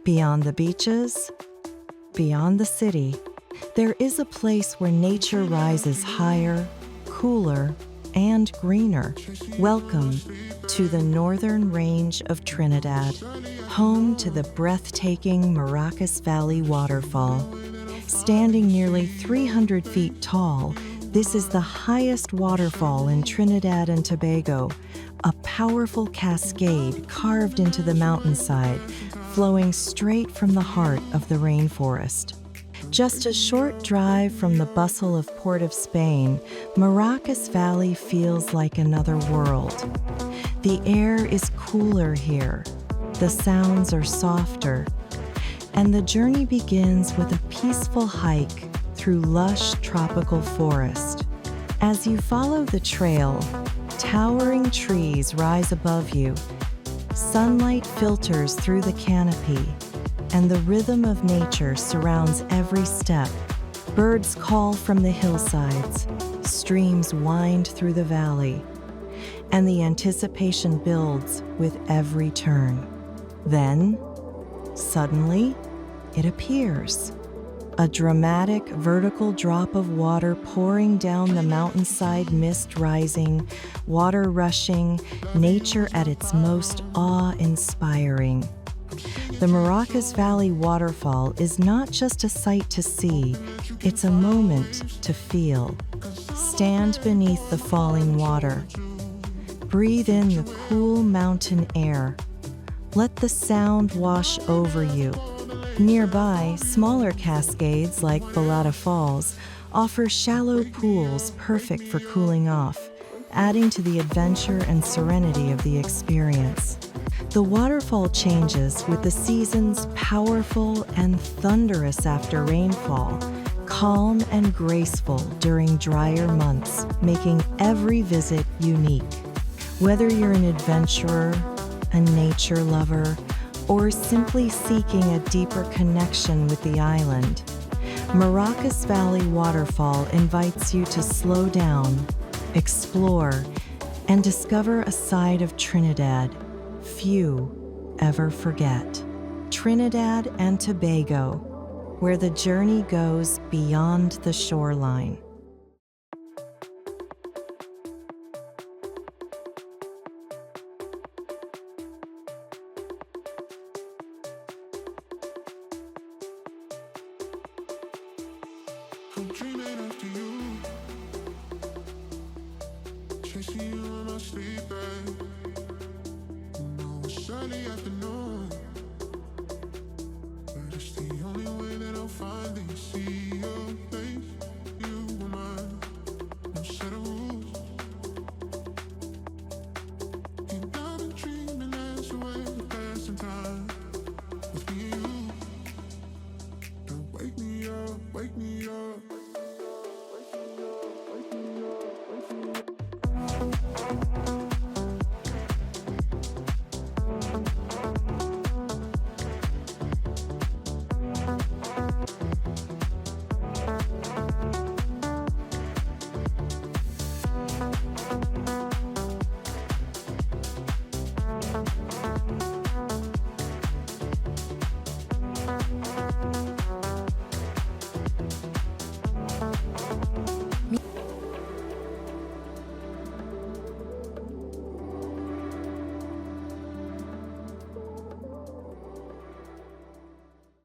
Beyond the beaches, beyond the city, there is a place where nature rises higher, cooler, and greener. Welcome to the northern range of Trinidad, home to the breathtaking Maracas Valley Waterfall. Standing nearly 300 feet tall, this is the highest waterfall in Trinidad and Tobago, a powerful cascade carved into the mountainside, flowing straight from the heart of the rainforest. Just a short drive from the bustle of Port of Spain, Maracas Valley feels like another world. The air is cooler here, the sounds are softer, and the journey begins with a peaceful hike through lush tropical forest. As you follow the trail, towering trees rise above you, sunlight filters through the canopy, and the rhythm of nature surrounds every step. Birds call from the hillsides, streams wind through the valley, and the anticipation builds with every turn. Then, suddenly, it appears. A dramatic vertical drop of water pouring down the mountainside, mist rising, water rushing, nature at its most awe-inspiring. The Maracas Valley Waterfall is not just a sight to see, it's a moment to feel. Stand beneath the falling water. Breathe in the cool mountain air. Let the sound wash over you. Nearby, smaller cascades like Balata Falls offer shallow pools perfect for cooling off, adding to the adventure and serenity of the experience. The waterfall changes with the seasons, powerful and thunderous after rainfall, calm and graceful during drier months, making every visit unique. Whether you're an adventurer, a nature lover, or simply seeking a deeper connection with the island, Maracas Valley Waterfall invites you to slow down, explore, and discover a side of Trinidad few ever forget. Trinidad and Tobago, where the journey goes beyond the shoreline. I'm dreaming after you, chasing you in my sleep bag. You know it's early afternoon.